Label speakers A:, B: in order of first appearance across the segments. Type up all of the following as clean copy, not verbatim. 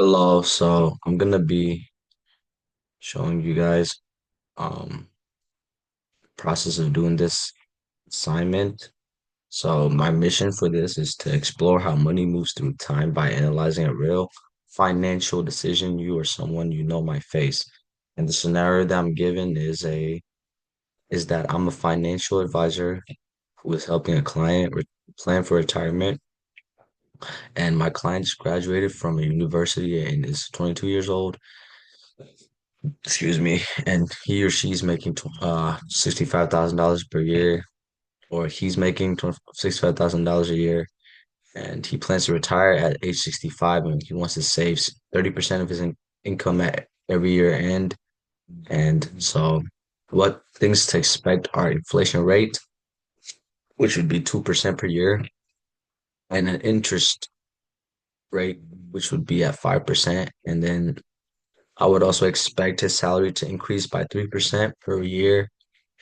A: Hello, so I'm gonna be showing you guys um process of doing this assignment. So my mission for this is to explore how money moves through time by analyzing a real financial decision you or someone you know might face. And the scenario that I'm given is that I'm a financial advisor who is helping a client plan for retirement, and my client just graduated from a university and is 22 years old. Excuse me, and he or she's making $65,000 per year, or he's making $65,000 a year, and he plans to retire at age 65, and he wants to save 30% of his income at every year end. And so, what things to expect are inflation rate, which would be 2% per year, and an interest rate, which would be at 5%, and then I would also expect his salary to increase by 3% per year.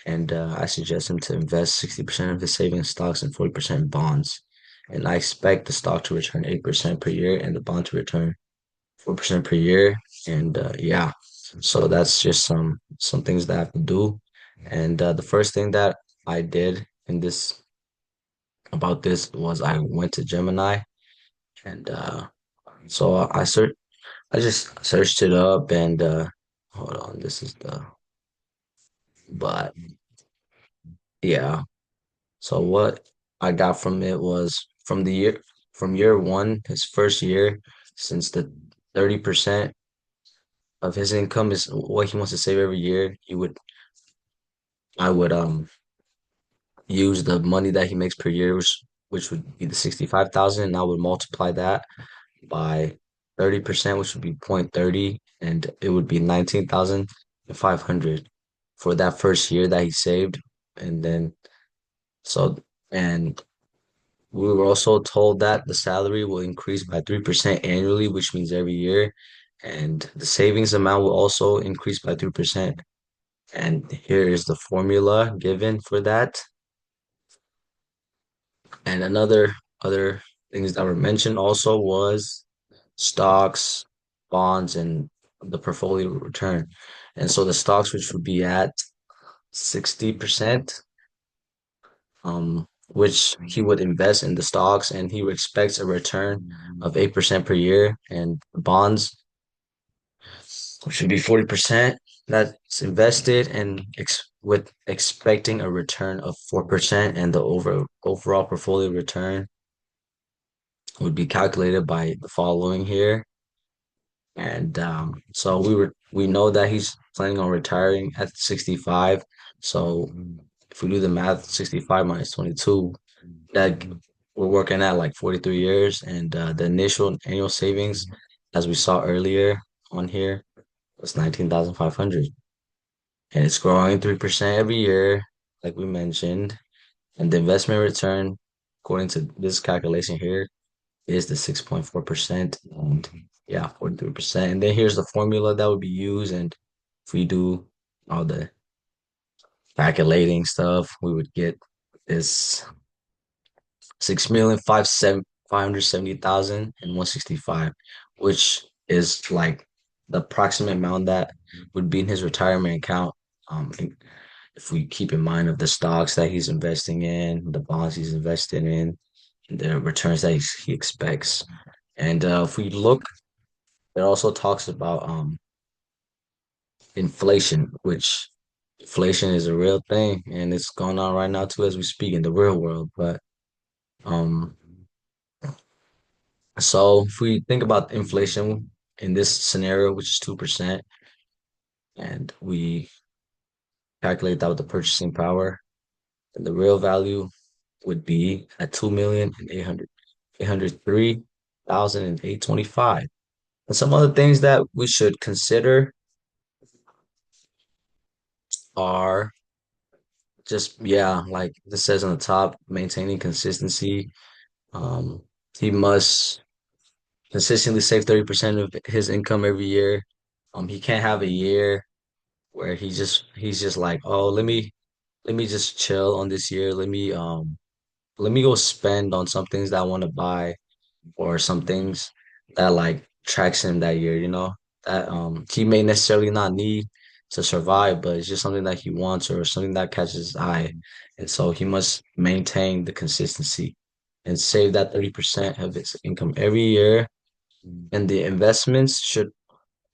A: And I suggest him to invest 60% of his savings in stocks and 40% in bonds. And I expect the stock to return 8% per year and the bond to return 4% per year. And yeah, so that's just some things that I have to do. And the first thing that I did in this about this was I went to Gemini, and so I just searched it up, and hold on, this is the but yeah. So what I got from it was from year one, his first year, since the 30% of his income is what he wants to save every year, I would use the money that he makes per year, which would be the 65,000, and I would multiply that by 30%, which would be 0.30, and it would be 19,500 for that first year that he saved. And then so and we were also told that the salary will increase by 3% annually, which means every year, and the savings amount will also increase by 3%. And here is the formula given for that. And other things that were mentioned also was stocks, bonds, and the portfolio return. And so the stocks, which would be at 60%, which he would invest in the stocks, and he expects a return of 8% per year. And bonds, which should be 40%, that's invested and with expecting a return of 4, and the overall portfolio return would be calculated by the following here. And so we know that he's planning on retiring at 65. So if we do the math, 65 minus 22, that we're working at like 43 years. And the initial annual savings, as we saw earlier on here, was 19,500. And it's growing 3% every year, like we mentioned. And the investment return, according to this calculation here, is the 6.4%. And yeah, 43%. And then here's the formula that would be used. And if we do all the calculating stuff, we would get this 6,570,165, which is like the approximate amount that would be in his retirement account. If we keep in mind of the stocks that he's investing in, the bonds he's invested in, the returns that he expects. And if we look, it also talks about inflation, which inflation is a real thing, and it's going on right now too as we speak in the real world. But um, so if we think about inflation in this scenario, which is 2%, and we calculate that with the purchasing power, then the real value would be at 2,803,825. And some other things that we should consider are just, yeah, like this says on the top, maintaining consistency. Um, he must consistently save 30% of his income every year. He can't have a year where he's just like, oh, let me just chill on this year. Let me go spend on some things that I want to buy, or some things that like attracts him that year, you know, that he may necessarily not need to survive, but it's just something that he wants or something that catches his eye. And so he must maintain the consistency and save that 30% of his income every year. And the investments should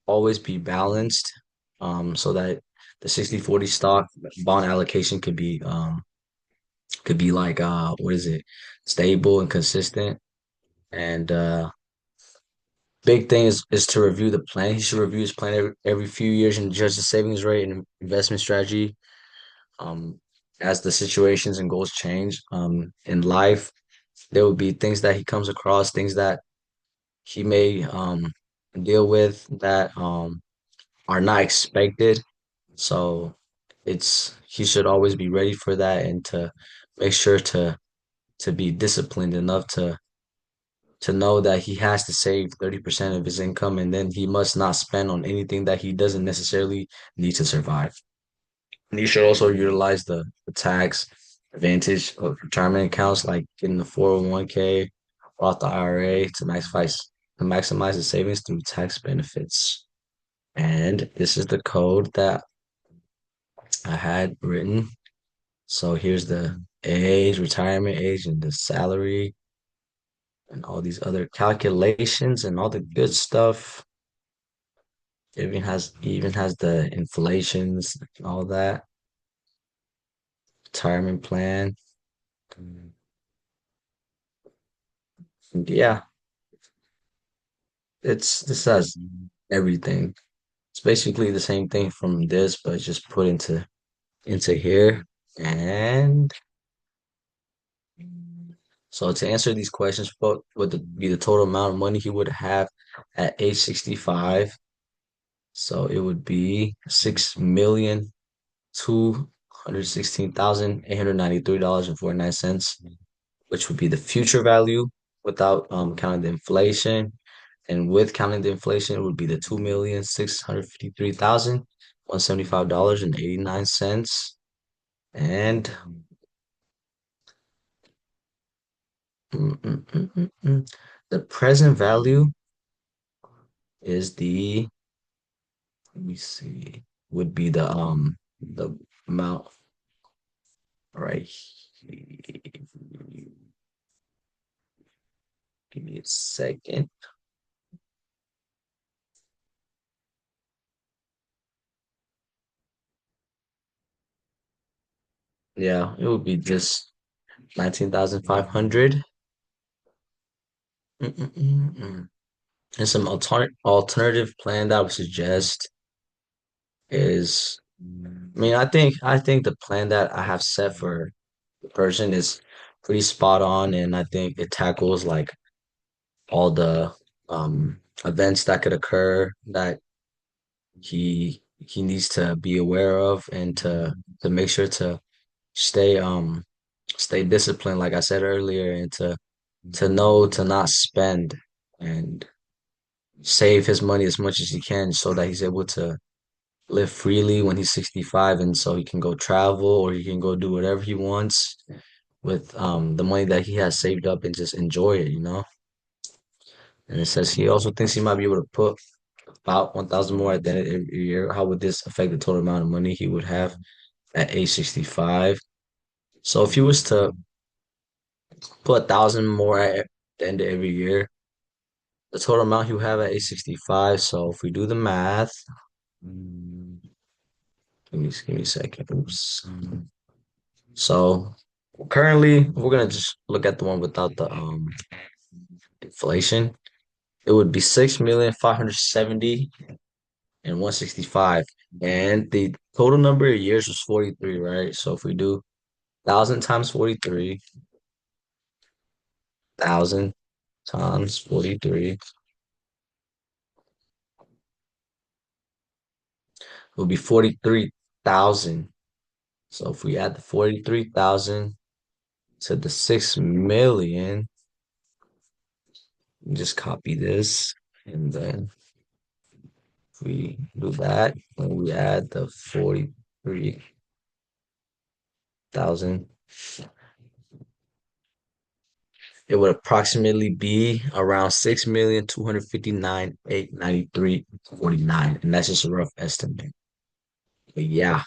A: always be balanced, so that the 60/40 stock bond allocation could be like what is it? Stable and consistent. And big thing is to review the plan. He should review his plan every few years and judge the savings rate and investment strategy um as the situations and goals change in life. There will be things that he comes across, things that he may deal with that are not expected. So it's he should always be ready for that and to make sure to be disciplined enough to know that he has to save 30% of his income and then he must not spend on anything that he doesn't necessarily need to survive. And you should also utilize the tax advantage of retirement accounts like getting the 401k, Roth IRA to maximize the savings through tax benefits. And this is the code that I had written. So here's the age, retirement age, and the salary, and all these other calculations and all the good stuff. It even has the inflations and all that. Retirement plan. And yeah, this has everything. It's basically the same thing from this, but it's just put into here. And so to answer these questions, what would be the total amount of money he would have at age 65? So it would be 6,216,893.49, which would be the future value without counting the inflation. And with counting the inflation, it would be the 2,653,175.89. And the present value is let me see, would be the amount right here. Give me a second. Yeah, it would be just 19,500. Mm-mm-mm-mm. And some alternative plan that I would suggest is, I think the plan that I have set for the person is pretty spot on, and I think it tackles like all the events that could occur that he needs to be aware of and to make sure to stay stay disciplined, like I said earlier, and to know to not spend and save his money as much as he can so that he's able to live freely when he's 65 and so he can go travel or he can go do whatever he wants with the money that he has saved up and just enjoy it, you know? And it says he also thinks he might be able to put about 1,000 more at the end of every year. How would this affect the total amount of money he would have at age 65? So if he was to put 1,000 more at the end of every year, the total amount he would have at age 65. So if we do the math, mm, give me a second. Oops. So currently, we're gonna just look at the one without the inflation. It would be 6,570 and 165. And the total number of years was 43, right? So if we do 1,000 times 43, 1,000 times 43, it would be 43,000. So if we add the 43,000 to the 6 million, just copy this and then if we do that and we add the 43,000 it would approximately be around 6,259,893.49, and that's just a rough estimate. But yeah.